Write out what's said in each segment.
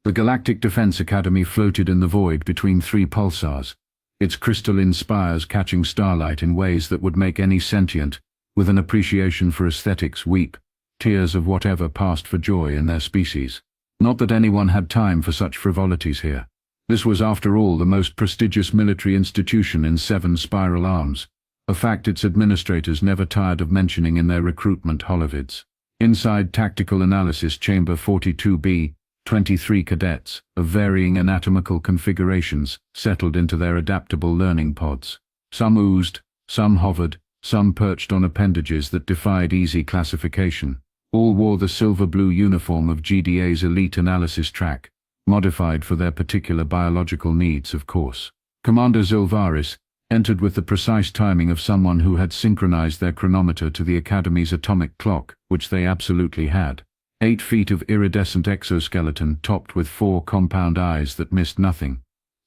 The Galactic Defense Academy floated in the void between three pulsars, its crystalline spires catching starlight in ways that would make any sentient, with an appreciation for aesthetics, weep tears of whatever passed for joy in their species. Not that anyone had time for such frivolities here. This was, after all, the most prestigious military institution in 7 spiral arms, a fact its administrators never tired of mentioning in their recruitment holovids. Inside Tactical Analysis Chamber 42B, 23 cadets, of varying anatomical configurations, settled into their adaptable learning pods. Some oozed, some hovered, some perched on appendages that defied easy classification. All wore the silver-blue uniform of GDA's elite analysis track, modified for their particular biological needs, of course. Commander Zilvaris entered with the precise timing of someone who had synchronized their chronometer to the Academy's atomic clock, which they absolutely had. 8 feet of iridescent exoskeleton topped with 4 compound eyes that missed nothing.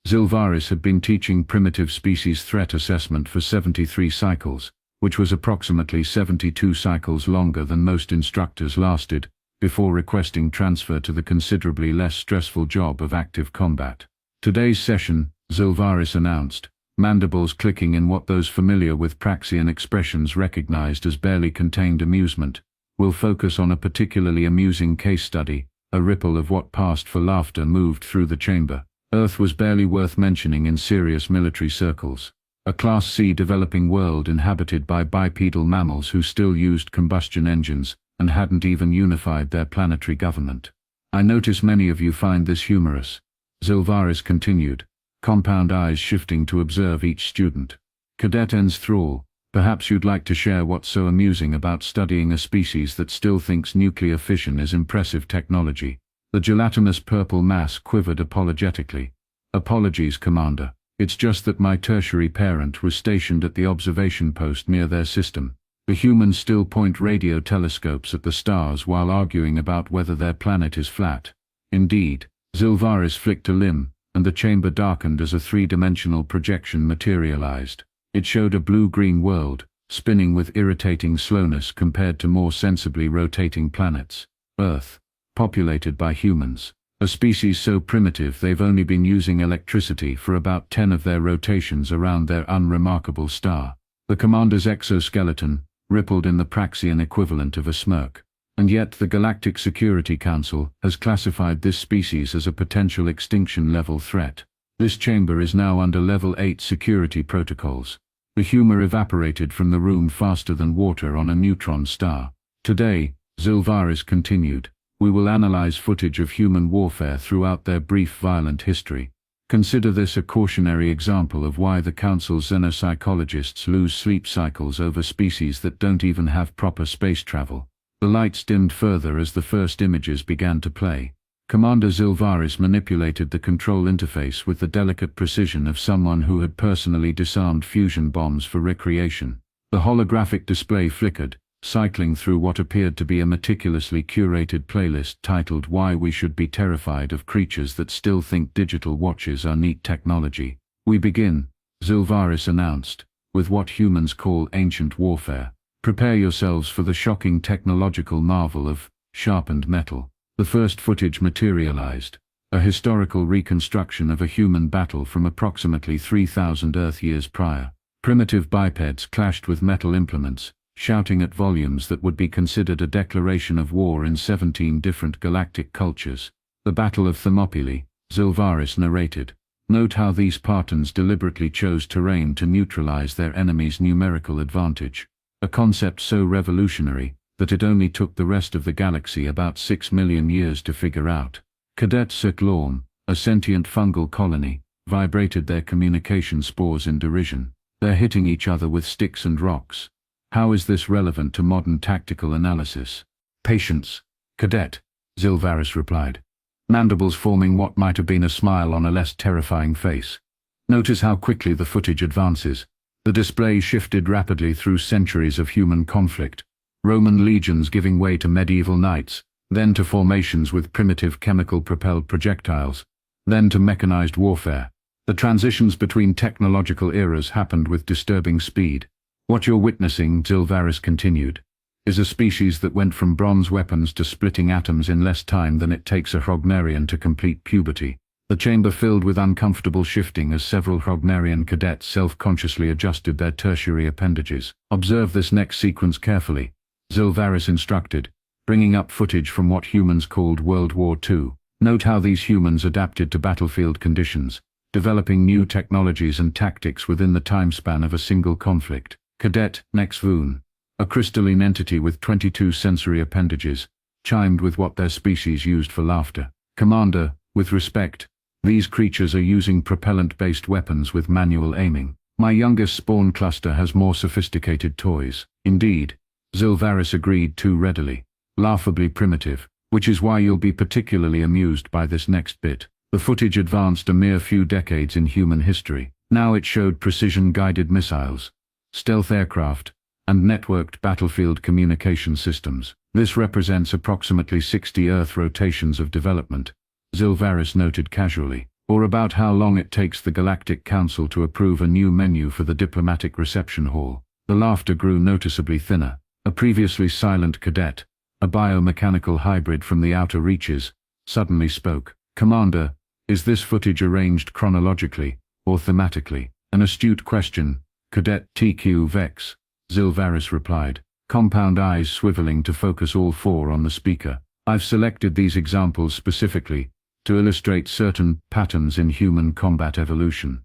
Zilvaris had been teaching primitive species threat assessment for 73 cycles, which was approximately 72 cycles longer than most instructors lasted, before requesting transfer to the considerably less stressful job of active combat. Today's session, Zilvaris announced, mandibles clicking in what those familiar with Praxian expressions recognized as barely contained amusement, will focus on a particularly amusing case study. A ripple of what passed for laughter moved through the chamber. Earth was barely worth mentioning in serious military circles. A Class C developing world inhabited by bipedal mammals who still used combustion engines and hadn't even unified their planetary government. I notice many of you find this humorous, Zilvaris continued, compound eyes shifting to observe each student. Cadet Enthrall, perhaps you'd like to share what's so amusing about studying a species that still thinks nuclear fission is impressive technology. The gelatinous purple mass quivered apologetically. Apologies, Commander. It's just that my tertiary parent was stationed at the observation post near their system. The humans still point radio telescopes at the stars while arguing about whether their planet is flat. Indeed, Zilvaris flicked a limb, and the chamber darkened as a 3-dimensional projection materialized. It showed a blue-green world, spinning with irritating slowness compared to more sensibly rotating planets. Earth, populated by humans. A species so primitive they've only been using electricity for about 10 of their rotations around their unremarkable star. The commander's exoskeleton rippled in the Praxian equivalent of a smirk. And yet the Galactic Security Council has classified this species as a potential extinction-level threat. This chamber is now under Level 8 security protocols. The humor evaporated from the room faster than water on a neutron star. Today, Zilvaris continued, we will analyze footage of human warfare throughout their brief violent history. Consider this a cautionary example of why the Council's xenopsychologists lose sleep cycles over species that don't even have proper space travel. The lights dimmed further as the first images began to play. Commander Zilvaris manipulated the control interface with the delicate precision of someone who had personally disarmed fusion bombs for recreation. The holographic display flickered, cycling through what appeared to be a meticulously curated playlist titled Why We Should Be Terrified of Creatures That Still Think Digital Watches Are Neat Technology. We begin, Zilvaris announced, with what humans call ancient warfare. Prepare yourselves for the shocking technological marvel of sharpened metal. The first footage materialized, a historical reconstruction of a human battle from approximately 3,000 Earth years prior. Primitive bipeds clashed with metal implements, shouting at volumes that would be considered a declaration of war in 17 different galactic cultures. The Battle of Thermopylae, Zilvaris narrated. Note how these Spartans deliberately chose terrain to neutralize their enemy's numerical advantage. A concept so revolutionary that it only took the rest of the galaxy about 6 million years to figure out. Cadets Circlorm, a sentient fungal colony, vibrated their communication spores in derision. They're hitting each other with sticks and rocks. How is this relevant to modern tactical analysis? Patience, Cadet, Zilvaris replied, mandibles forming what might have been a smile on a less terrifying face. Notice how quickly the footage advances. The display shifted rapidly through centuries of human conflict. Roman legions giving way to medieval knights, then to formations with primitive chemical-propelled projectiles, then to mechanized warfare. The transitions between technological eras happened with disturbing speed. What you're witnessing, Zilvaris continued, is a species that went from bronze weapons to splitting atoms in less time than it takes a Hrognerian to complete puberty. The chamber filled with uncomfortable shifting as several Hrognerian cadets self-consciously adjusted their tertiary appendages. Observe this next sequence carefully, Zilvaris instructed, bringing up footage from what humans called World War II. Note how these humans adapted to battlefield conditions, developing new technologies and tactics within the time span of a single conflict. Cadet Nexvoon, a crystalline entity with 22 sensory appendages, chimed with what their species used for laughter. Commander, with respect, these creatures are using propellant-based weapons with manual aiming. My youngest spawn cluster has more sophisticated toys. Indeed, Zilvaris agreed too readily. Laughably primitive, which is why you'll be particularly amused by this next bit. The footage advanced a mere few decades in human history. Now it showed precision-guided missiles, stealth aircraft, and networked battlefield communication systems. This represents approximately 60 Earth rotations of development, Zilvaris noted casually, or about how long it takes the Galactic Council to approve a new menu for the diplomatic reception hall. The laughter grew noticeably thinner. A previously silent cadet, a biomechanical hybrid from the outer reaches, suddenly spoke. Commander, is this footage arranged chronologically, or thematically? An astute question, Cadet TQ Vex, Zilvaris replied, compound eyes swiveling to focus all four on the speaker. I've selected these examples specifically to illustrate certain patterns in human combat evolution.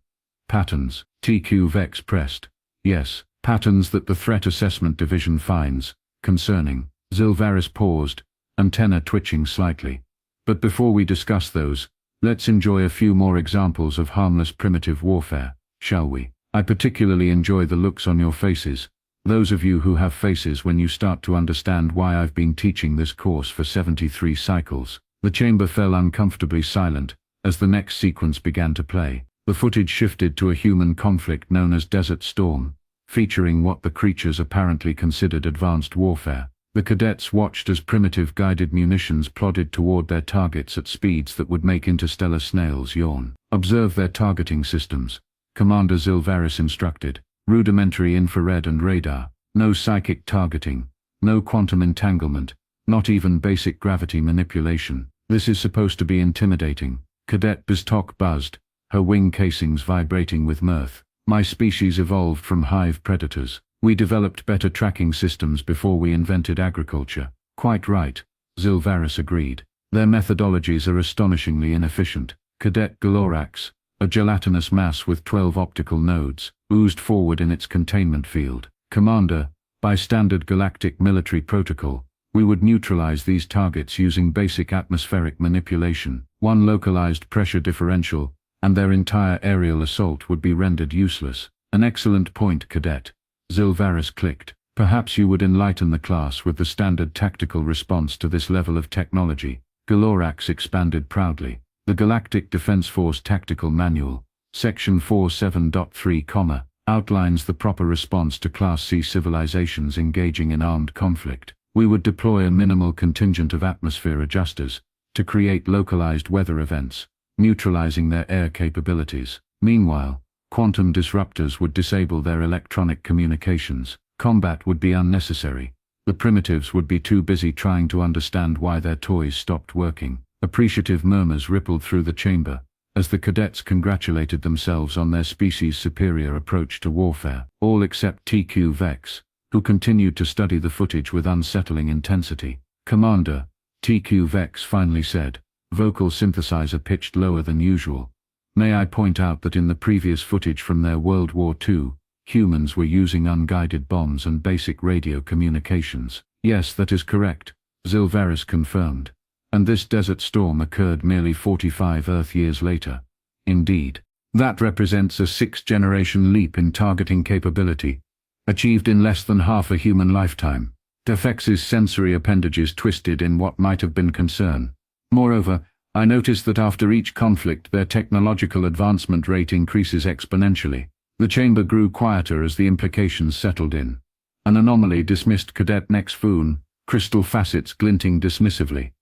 Patterns, TQ Vex pressed. Yes, patterns that the Threat Assessment Division finds concerning. Zilvaris paused, antenna twitching slightly. But before we discuss those, let's enjoy a few more examples of harmless primitive warfare, shall we? I particularly enjoy the looks on your faces, those of you who have faces when you start to understand why I've been teaching this course for 73 cycles. The chamber fell uncomfortably silent as the next sequence began to play. The footage shifted to a human conflict known as Desert Storm, featuring what the creatures apparently considered advanced warfare. The cadets watched as primitive guided munitions plodded toward their targets at speeds that would make interstellar snails yawn. Observe their targeting systems, Commander Zilvaris instructed. Rudimentary infrared and radar, no psychic targeting, no quantum entanglement, not even basic gravity manipulation. This is supposed to be intimidating. Cadet Biztok buzzed, her wing casings vibrating with mirth. My species evolved from hive predators. We developed better tracking systems before we invented agriculture. Quite right, Zilvaris agreed. Their methodologies are astonishingly inefficient. Cadet Galorax, a gelatinous mass with 12 optical nodes, oozed forward in its containment field. Commander, by standard galactic military protocol, we would neutralize these targets using basic atmospheric manipulation. One localized pressure differential, and their entire aerial assault would be rendered useless. An excellent point, Cadet. Zilvaris clicked. Perhaps you would enlighten the class with the standard tactical response to this level of technology. Galorax expanded proudly. The Galactic Defense Force Tactical Manual, Section 47.3, outlines the proper response to Class C civilizations engaging in armed conflict. We would deploy a minimal contingent of atmosphere adjusters to create localized weather events, neutralizing their air capabilities. Meanwhile, quantum disruptors would disable their electronic communications. Combat would be unnecessary. The primitives would be too busy trying to understand why their toys stopped working. Appreciative murmurs rippled through the chamber as the cadets congratulated themselves on their species' superior approach to warfare, all except TQ Vex, who continued to study the footage with unsettling intensity. Commander, TQ Vex finally said, vocal synthesizer pitched lower than usual. May I point out that in the previous footage from their World War II, humans were using unguided bombs and basic radio communications. Yes, that is correct, Zilvaris confirmed. And this desert storm occurred merely 45 Earth years later. Indeed. That represents a 6th-generation leap in targeting capability, achieved in less than half a human lifetime. Defex's sensory appendages twisted in what might have been concern. Moreover, I noticed that after each conflict their technological advancement rate increases exponentially. The chamber grew quieter as the implications settled in. An anomaly dismissed Cadet Nexvoon, crystal facets glinting dismissively.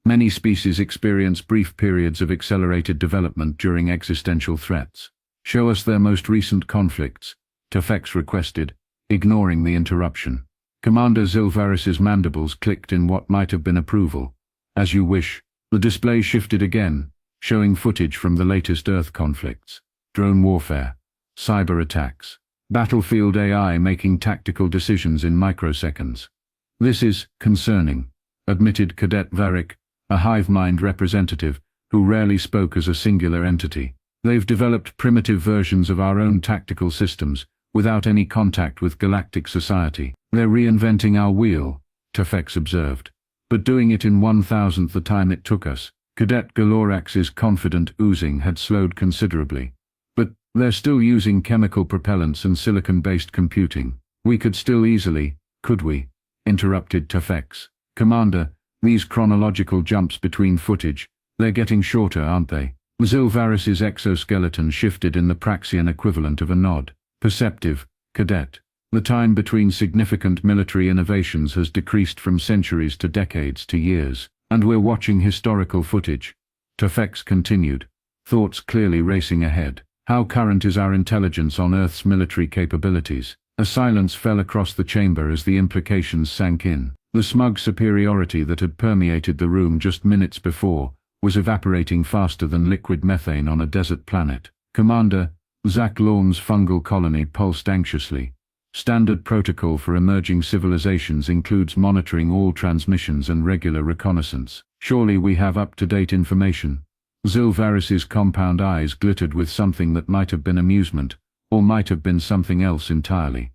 Many species experience brief periods of accelerated development during existential threats. Show us their most recent conflicts, Defex requested, ignoring the interruption. Commander Zilvaris's mandibles clicked in what might have been approval. As you wish. The display shifted again, showing footage from the latest Earth conflicts. Drone warfare. Cyber attacks. Battlefield AI making tactical decisions in microseconds. This is concerning, admitted Cadet Varric, a hive mind representative who rarely spoke as a singular entity. They've developed primitive versions of our own tactical systems, without any contact with galactic society. They're reinventing our wheel, Tefex observed. But doing it in 1,000th the time it took us. Cadet Galorax's confident oozing had slowed considerably. But they're still using chemical propellants and silicon-based computing. We could still easily, could we? Interrupted Tefex. Commander, these chronological jumps between footage, they're getting shorter, aren't they? Zilvaris's exoskeleton shifted in the Praxian equivalent of a nod. Perceptive, Cadet. The time between significant military innovations has decreased from centuries to decades to years, and we're watching historical footage. Tefex continued, thoughts clearly racing ahead. How current is our intelligence on Earth's military capabilities? A silence fell across the chamber as the implications sank in. The smug superiority that had permeated the room just minutes before was evaporating faster than liquid methane on a desert planet. Commander, Zach Lorne's fungal colony pulsed anxiously. Standard protocol for emerging civilizations includes monitoring all transmissions and regular reconnaissance. Surely we have up-to-date information. Zilvaris's compound eyes glittered with something that might have been amusement, or might have been something else entirely.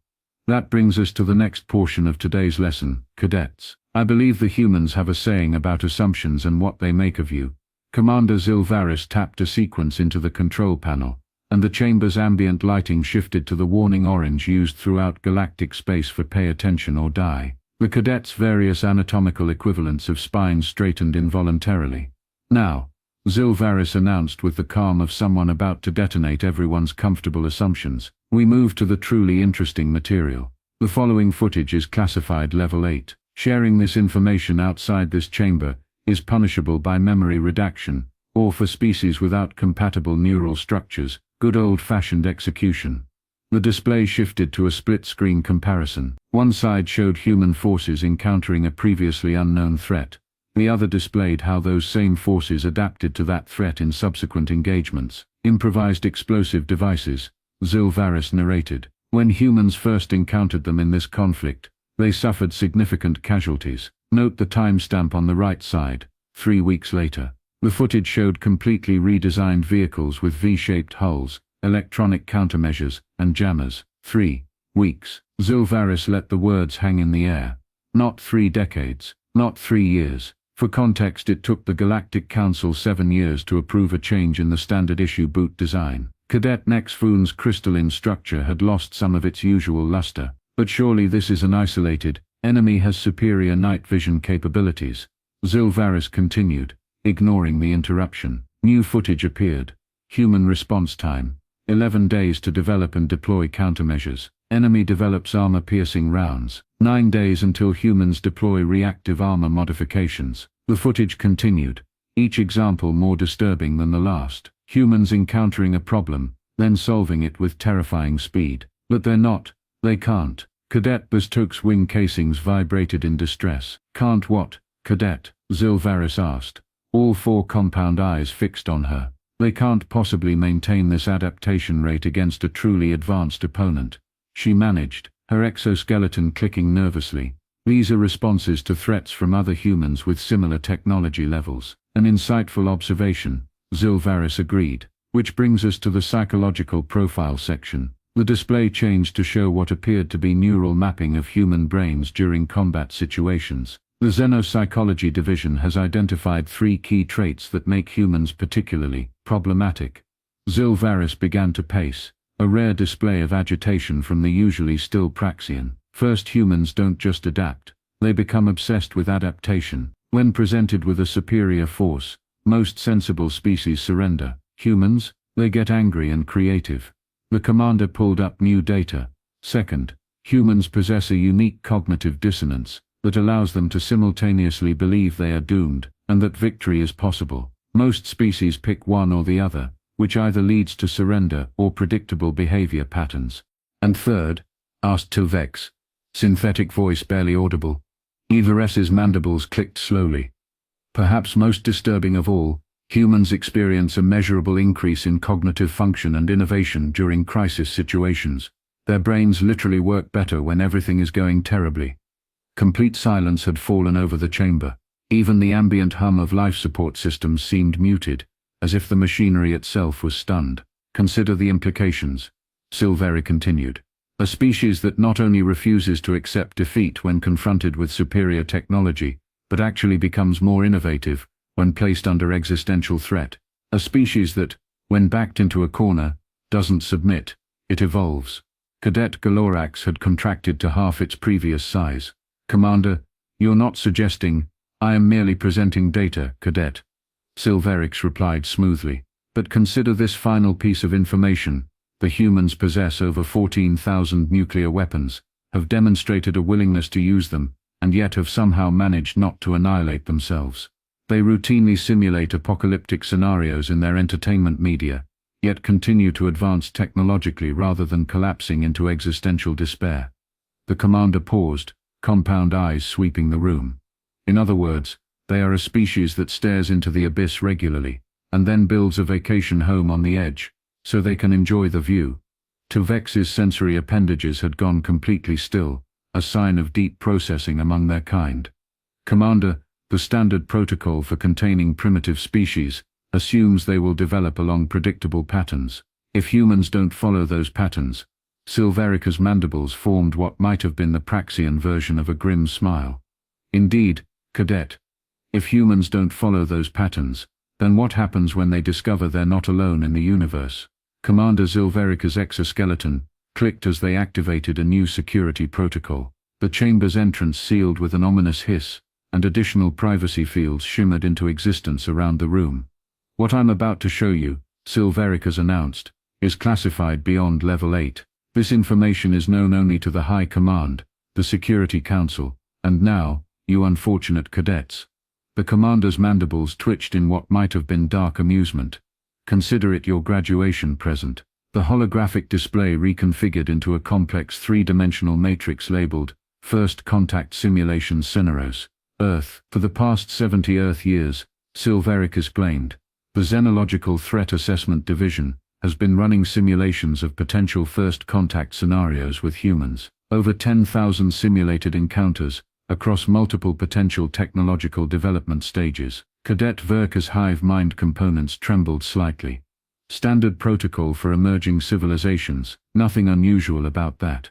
That brings us to the next portion of today's lesson, Cadets. I believe the humans have a saying about assumptions and what they make of you. Commander Zilvaris tapped a sequence into the control panel, and the chamber's ambient lighting shifted to the warning orange used throughout galactic space for pay attention or die. The cadets' various anatomical equivalents of spines straightened involuntarily. Now, Zilvaris announced with the calm of someone about to detonate everyone's comfortable assumptions, we move to the truly interesting material. The following footage is classified Level 8. Sharing this information outside this chamber is punishable by memory redaction, or for species without compatible neural structures, good old-fashioned execution. The display shifted to a split-screen comparison. One side showed human forces encountering a previously unknown threat. The other displayed how those same forces adapted to that threat in subsequent engagements. Improvised explosive devices, Zilvaris narrated. When humans first encountered them in this conflict, they suffered significant casualties. Note the timestamp on the right side, 3 weeks later. The footage showed completely redesigned vehicles with V-shaped hulls, electronic countermeasures, and jammers. 3 weeks. Zilvaris let the words hang in the air. Not 3 decades. Not 3 years. For context, it took the Galactic Council 7 years to approve a change in the standard-issue boot design. Cadet Nexfoon's crystalline structure had lost some of its usual luster. But surely this is an isolated, enemy has superior night vision capabilities. Zilvaris continued, ignoring the interruption. New footage appeared. Human response time. 11 days to develop and deploy countermeasures. Enemy develops armor-piercing rounds. 9 days until humans deploy reactive armor modifications. The footage continued, each example more disturbing than the last. Humans encountering a problem, then solving it with terrifying speed. But they're not. They can't. Cadet Bastok's wing casings vibrated in distress. Can't what, Cadet? Zilvaris asked. All 4 compound eyes fixed on her. They can't possibly maintain this adaptation rate against a truly advanced opponent. She managed, her exoskeleton clicking nervously. These are responses to threats from other humans with similar technology levels. An insightful observation, Zilvaris agreed. Which brings us to the psychological profile section. The display changed to show what appeared to be neural mapping of human brains during combat situations. The Xenopsychology division has identified 3 key traits that make humans particularly problematic. Zilvaris began to pace, a rare display of agitation from the usually still Praxian. First, humans don't just adapt, they become obsessed with adaptation. When presented with a superior force, most sensible species surrender. Humans, they get angry and creative. The commander pulled up new data. Second, humans possess a unique cognitive dissonance that allows them to simultaneously believe they are doomed, and that victory is possible. Most species pick one or the other, which either leads to surrender or predictable behavior patterns. And third, asked Tilvex, Synthetic voice barely audible. Eva S's mandibles clicked slowly. Perhaps most disturbing of all, humans experience a measurable increase in cognitive function and innovation during crisis situations. Their brains literally work better when everything is going terribly. Complete silence had fallen over the chamber. Even the ambient hum of life support systems seemed muted, as if the machinery itself was stunned. Consider the implications, Silveri continued. A species that not only refuses to accept defeat when confronted with superior technology, but actually becomes more innovative when placed under existential threat. A species that, when backed into a corner, doesn't submit, it evolves. Cadet Galorax had contracted to half its previous size. Commander, you're not suggesting, I am merely presenting data, Cadet. Silverix replied smoothly. But consider this final piece of information. The humans possess over 14,000 nuclear weapons, have demonstrated a willingness to use them, and yet have somehow managed not to annihilate themselves. They routinely simulate apocalyptic scenarios in their entertainment media, yet continue to advance technologically rather than collapsing into existential despair. The commander paused, compound eyes sweeping the room. In other words, they are a species that stares into the abyss regularly, and then builds a vacation home on the edge, so they can enjoy the view. Tuvex's sensory appendages had gone completely still, a sign of deep processing among their kind. Commander, the standard protocol for containing primitive species assumes they will develop along predictable patterns. If humans don't follow those patterns, Silverica's mandibles formed what might have been the Praxian version of a grim smile. Indeed, Cadet. If humans don't follow those patterns, then what happens when they discover they're not alone in the universe? Commander Silverica's exoskeleton clicked as they activated a new security protocol. The chamber's entrance sealed with an ominous hiss, and additional privacy fields shimmered into existence around the room. What I'm about to show you, Silverica's announced, is classified beyond Level 8. This information is known only to the High Command, the Security Council, and now, you unfortunate cadets. The commander's mandibles twitched in what might have been dark amusement. Consider it your graduation present. The holographic display reconfigured into a complex three-dimensional matrix labeled First Contact Simulation Scenaros. Earth. For the past 70 Earth years, Silveric explained, the Xenological Threat Assessment Division has been running simulations of potential first contact scenarios with humans. Over 10,000 simulated encounters, across multiple potential technological development stages. Cadet Verka's hive mind components trembled slightly. Standard protocol for emerging civilizations, nothing unusual about that.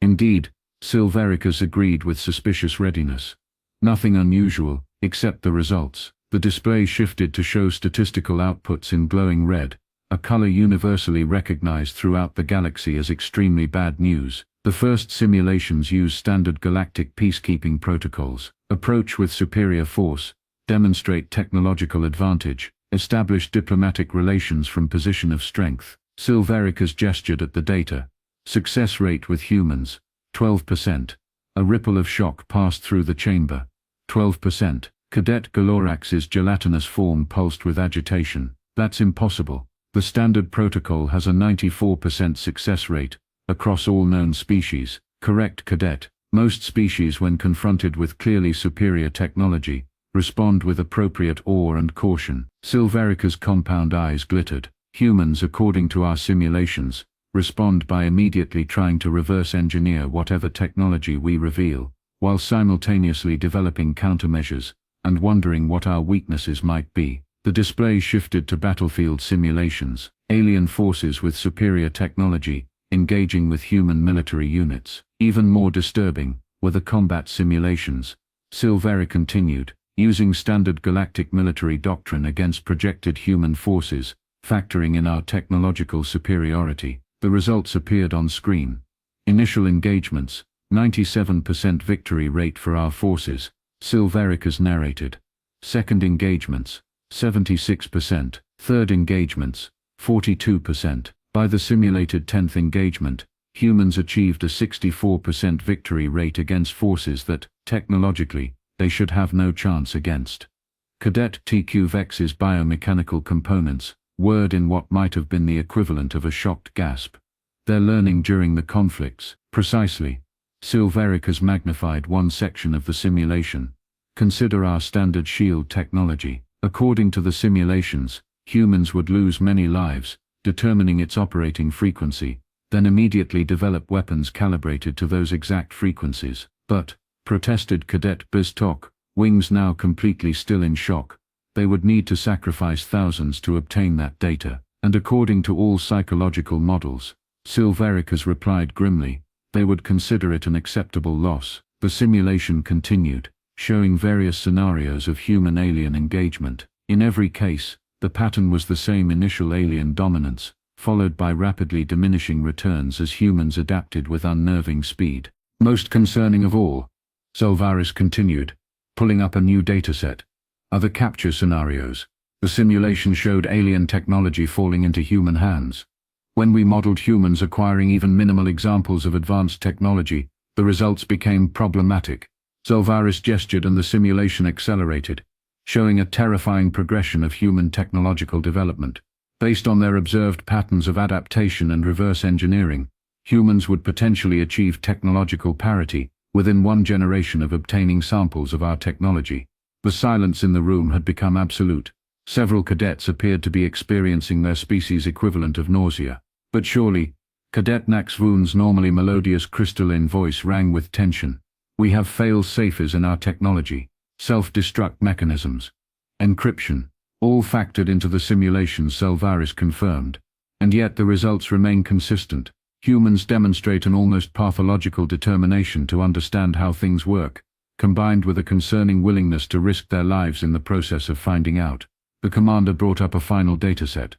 Indeed, Silvericus agreed with suspicious readiness. Nothing unusual, except the results. The display shifted to show statistical outputs in glowing red, a color universally recognized throughout the galaxy as extremely bad news. The first simulations use standard galactic peacekeeping protocols, approach with superior force, demonstrate technological advantage, establish diplomatic relations from position of strength. Silvericus gestured at the data. Success rate with humans, 12%. A ripple of shock passed through the chamber. 12%. Cadet Galorax's gelatinous form pulsed with agitation. That's impossible. The standard protocol has a 94% success rate, across all known species. Correct, Cadet. Most species, when confronted with clearly superior technology, respond with appropriate awe and caution. Silverica's compound eyes glittered. Humans, according to our simulations, respond by immediately trying to reverse engineer whatever technology we reveal, while simultaneously developing countermeasures, and wondering what our weaknesses might be. The display shifted to battlefield simulations, alien forces with superior technology, engaging with human military units. Even more disturbing were the combat simulations. Silveri continued, using standard galactic military doctrine against projected human forces, factoring in our technological superiority. The results appeared on screen. Initial engagements, 97% victory rate for our forces, Silvericus narrated. Second engagements, 76%. Third engagements, 42%. By the simulated 10th engagement, humans achieved a 64% victory rate against forces that, technologically, they should have no chance against. Cadet TQ Vex's biomechanical components whirred in what might have been the equivalent of a shocked gasp. Their learning during the conflicts, precisely. Silverica's magnified one section of the simulation. Consider our standard shield technology. According to the simulations, humans would lose many lives, determining its operating frequency, then immediately develop weapons calibrated to those exact frequencies. But, protested Cadet Biztok, Wings now completely still in shock, they would need to sacrifice thousands to obtain that data, and according to all psychological models, Silverica's replied grimly, they would consider it an acceptable loss. The simulation continued, showing various scenarios of human-alien engagement. In every case, the pattern was the same: initial alien dominance, followed by rapidly diminishing returns as humans adapted with unnerving speed. Most concerning of all, Silvaris continued, pulling up a new dataset, are the capture scenarios. The simulation showed alien technology falling into human hands. When we modeled humans acquiring even minimal examples of advanced technology, the results became problematic. Silvaris gestured and the simulation accelerated, showing a terrifying progression of human technological development. Based on their observed patterns of adaptation and reverse engineering, humans would potentially achieve technological parity within one generation of obtaining samples of our technology. The silence in the room had become absolute. Several cadets appeared to be experiencing their species' equivalent of nausea. But surely, Cadet Naxvoon's normally melodious crystalline voice rang with tension. We have fail-safes in our technology, self-destruct mechanisms, encryption, all factored into the simulation, Silvaris confirmed. And yet the results remain consistent. Humans demonstrate an almost pathological determination to understand how things work, combined with a concerning willingness to risk their lives in the process of finding out. The commander brought up a final dataset.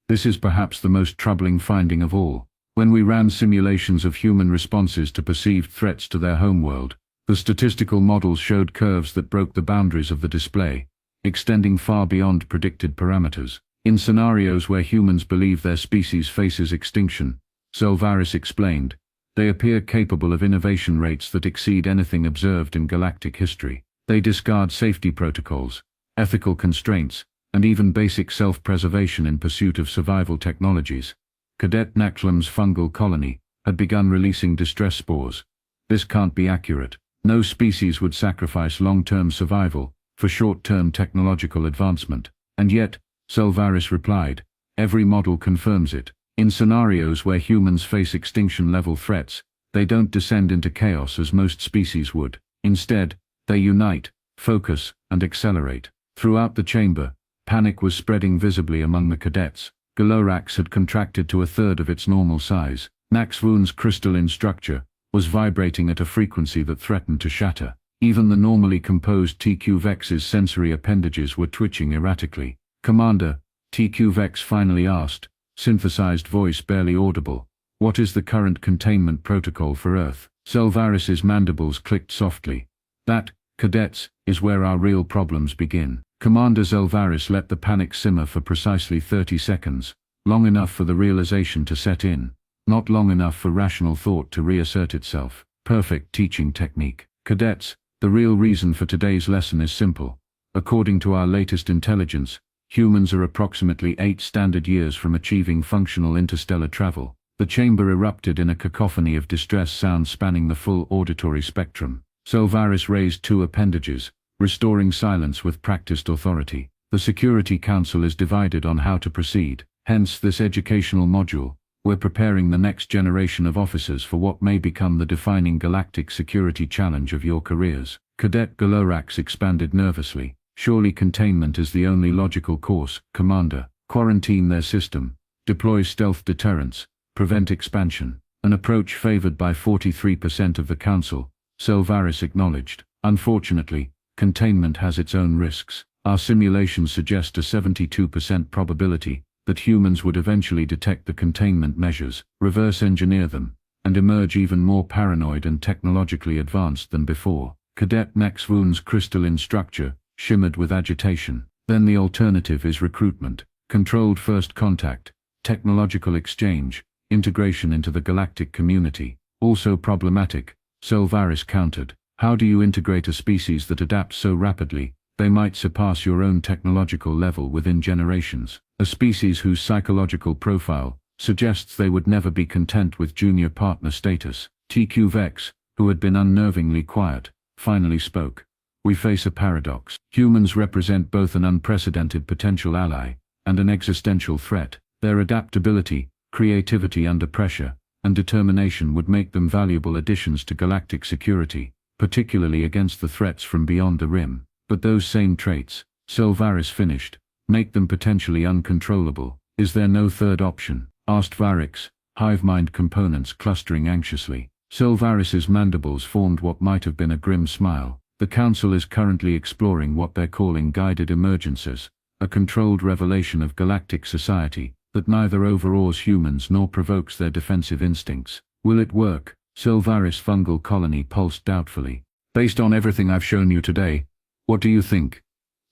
This is perhaps the most troubling finding of all. When we ran simulations of human responses to perceived threats to their homeworld, the statistical models showed curves that broke the boundaries of the display, extending far beyond predicted parameters. In scenarios where humans believe their species faces extinction, Silvaris explained, they appear capable of innovation rates that exceed anything observed in galactic history. They discard safety protocols, ethical constraints, and even basic self-preservation in pursuit of survival technologies. Cadet Naklam's fungal colony had begun releasing distress spores. This can't be accurate. No species would sacrifice long-term survival for short-term technological advancement. And yet, Silvaris replied, every model confirms it. In scenarios where humans face extinction-level threats, they don't descend into chaos as most species would. Instead, they unite, focus, and accelerate. Throughout the chamber, panic was spreading visibly among the cadets. Galorax had contracted to a third of its normal size. Naxvoon's crystalline structure was vibrating at a frequency that threatened to shatter. Even the normally composed TQ Vex's sensory appendages were twitching erratically. Commander, TQ Vex finally asked, synthesized voice barely audible, what is the current containment protocol for Earth? Silvaris's mandibles clicked softly. That, cadets, is where our real problems begin. Commander Silvaris let the panic simmer for precisely 30 seconds, long enough for the realization to set in, not long enough for rational thought to reassert itself. Perfect teaching technique. Cadets, the real reason for today's lesson is simple. According to our latest intelligence, humans are approximately 8 standard years from achieving functional interstellar travel. The chamber erupted in a cacophony of distress sounds spanning the full auditory spectrum. Silvaris raised 2 appendages, restoring silence with practiced authority. The Security Council is divided on how to proceed. Hence this educational module. We're preparing the next generation of officers for what may become the defining galactic security challenge of your careers. Cadet Galorax expanded nervously. Surely containment is the only logical course, Commander. Quarantine their system, deploy stealth deterrence, prevent expansion. An approach favored by 43% of the Council, Silvaris acknowledged. Unfortunately, containment has its own risks. Our simulations suggest a 72% probability that humans would eventually detect the containment measures, reverse engineer them, and emerge even more paranoid and technologically advanced than before. Cadet Naxvoon's crystalline structure shimmered with agitation. Then the alternative is recruitment, controlled first contact, technological exchange, integration into the galactic community. Also problematic, Silvaris countered. How do you integrate a species that adapts so rapidly, they might surpass your own technological level within generations? A species whose psychological profile suggests they would never be content with junior partner status. TQ Vex, who had been unnervingly quiet, finally spoke. We face a paradox. Humans represent both an unprecedented potential ally and an existential threat. Their adaptability, creativity under pressure, and determination would make them valuable additions to galactic security, particularly against the threats from beyond the rim. But those same traits, Sylvaris finished, make them potentially uncontrollable. Is there no third option? Asked Varix, hive mind components clustering anxiously. Sylvaris's mandibles formed what might have been a grim smile. The Council is currently exploring what they're calling guided emergences, a controlled revelation of galactic society that neither overawes humans nor provokes their defensive instincts. Will it work? Sylvaris fungal colony pulsed doubtfully. Based on everything I've shown you today, what do you think?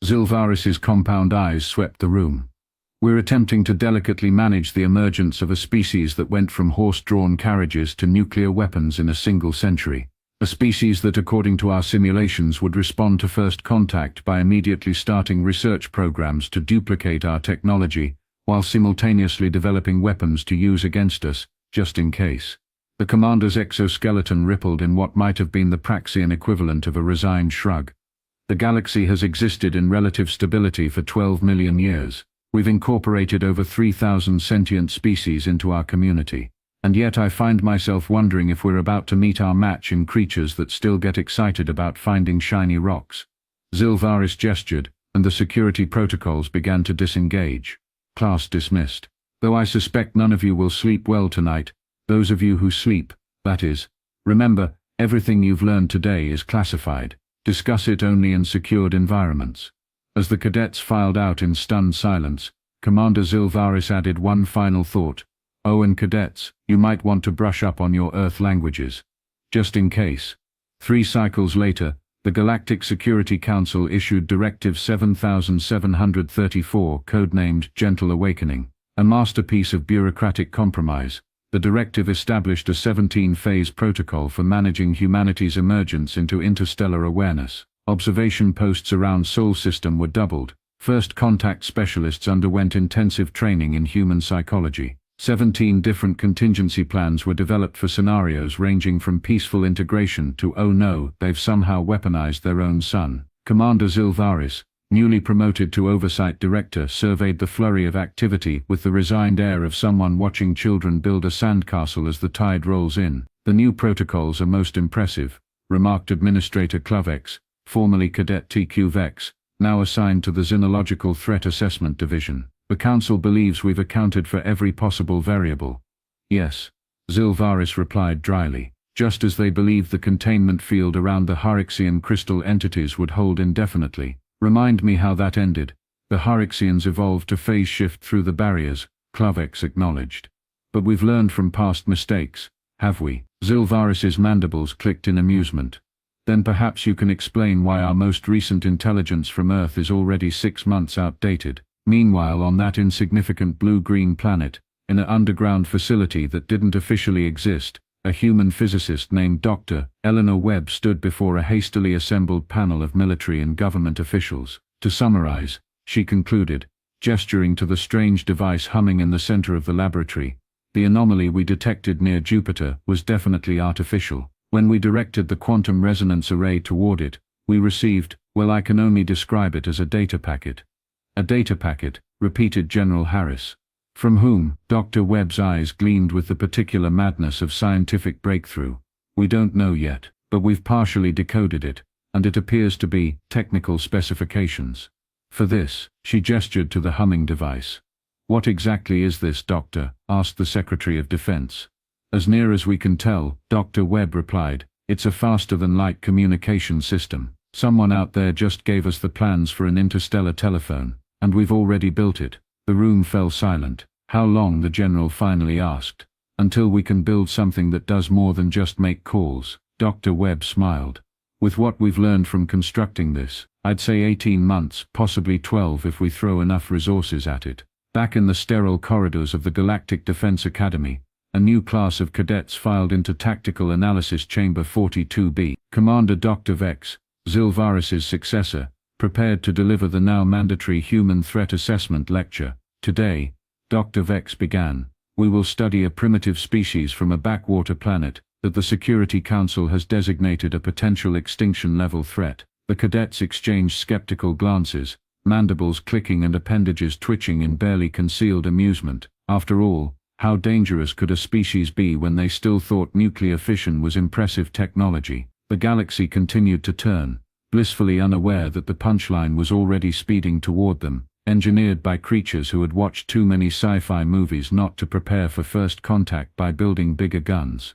Sylvaris's compound eyes swept the room. We're attempting to delicately manage the emergence of a species that went from horse-drawn carriages to nuclear weapons in a single century. A species that, according to our simulations, would respond to first contact by immediately starting research programs to duplicate our technology, while simultaneously developing weapons to use against us, just in case. The commander's exoskeleton rippled in what might have been the Praxian equivalent of a resigned shrug. The galaxy has existed in relative stability for 12 million years. We've incorporated over 3,000 sentient species into our community. And yet I find myself wondering if we're about to meet our match in creatures that still get excited about finding shiny rocks. Sylvaris gestured, and the security protocols began to disengage. Class dismissed. Though I suspect none of you will sleep well tonight, those of you who sleep, that is. Remember, everything you've learned today is classified. Discuss it only in secured environments. As the cadets filed out in stunned silence, Commander Sylvaris added one final thought. Oh, and cadets, you might want to brush up on your Earth languages. Just in case. 3 cycles later, the Galactic Security Council issued Directive 7734, codenamed Gentle Awakening. A masterpiece of bureaucratic compromise, the directive established a 17-phase protocol for managing humanity's emergence into interstellar awareness. Observation posts around Sol system were doubled. First contact specialists underwent intensive training in human psychology. 17 different contingency plans were developed for scenarios ranging from peaceful integration to oh no, they've somehow weaponized their own sun. Commander Sylvaris, newly promoted to Oversight Director, surveyed the flurry of activity with the resigned air of someone watching children build a sandcastle as the tide rolls in. The new protocols are most impressive, remarked Administrator Klovex, formerly Cadet TQ Vex, now assigned to the Xenological Threat Assessment Division. The Council believes we've accounted for every possible variable. Yes, Sylvaris replied dryly, just as they believed the containment field around the Harixian crystal entities would hold indefinitely. Remind me how that ended. The Harixians evolved to phase shift through the barriers, Klovex acknowledged. But we've learned from past mistakes, have we? Sylvaris's mandibles clicked in amusement. Then perhaps you can explain why our most recent intelligence from Earth is already 6 months outdated. Meanwhile, on that insignificant blue-green planet, in an underground facility that didn't officially exist, a human physicist named Dr. Eleanor Webb stood before a hastily assembled panel of military and government officials. To summarize, she concluded, gesturing to the strange device humming in the center of the laboratory, the anomaly we detected near Jupiter was definitely artificial. When we directed the quantum resonance array toward it, we received, well, I can only describe it as a data packet. A data packet, repeated General Harris. From whom? Dr. Webb's eyes gleamed with the particular madness of scientific breakthrough. We don't know yet, but we've partially decoded it, and it appears to be technical specifications. For this, she gestured to the humming device. What exactly is this, Doctor? Asked the Secretary of Defense. As near as we can tell, Dr. Webb replied, it's a faster-than-light communication system. Someone out there just gave us the plans for an interstellar telephone, and we've already built it. The room fell silent. How long? The General finally asked. Until we can build something that does more than just make calls. Dr. Webb smiled. With what we've learned from constructing this, I'd say 18 months, possibly 12 if we throw enough resources at it. Back in the sterile corridors of the Galactic Defense Academy, a new class of cadets filed into Tactical Analysis Chamber 42B. Commander Dr. Vex, Sylvaris's successor, prepared to deliver the now mandatory Human Threat Assessment lecture. Today, Dr. Vex began, we will study a primitive species from a backwater planet, that the Security Council has designated a potential extinction-level threat. The cadets exchanged skeptical glances, mandibles clicking and appendages twitching in barely concealed amusement. After all, how dangerous could a species be when they still thought nuclear fission was impressive technology? The galaxy continued to turn, blissfully unaware that the punchline was already speeding toward them, engineered by creatures who had watched too many sci-fi movies not to prepare for first contact by building bigger guns.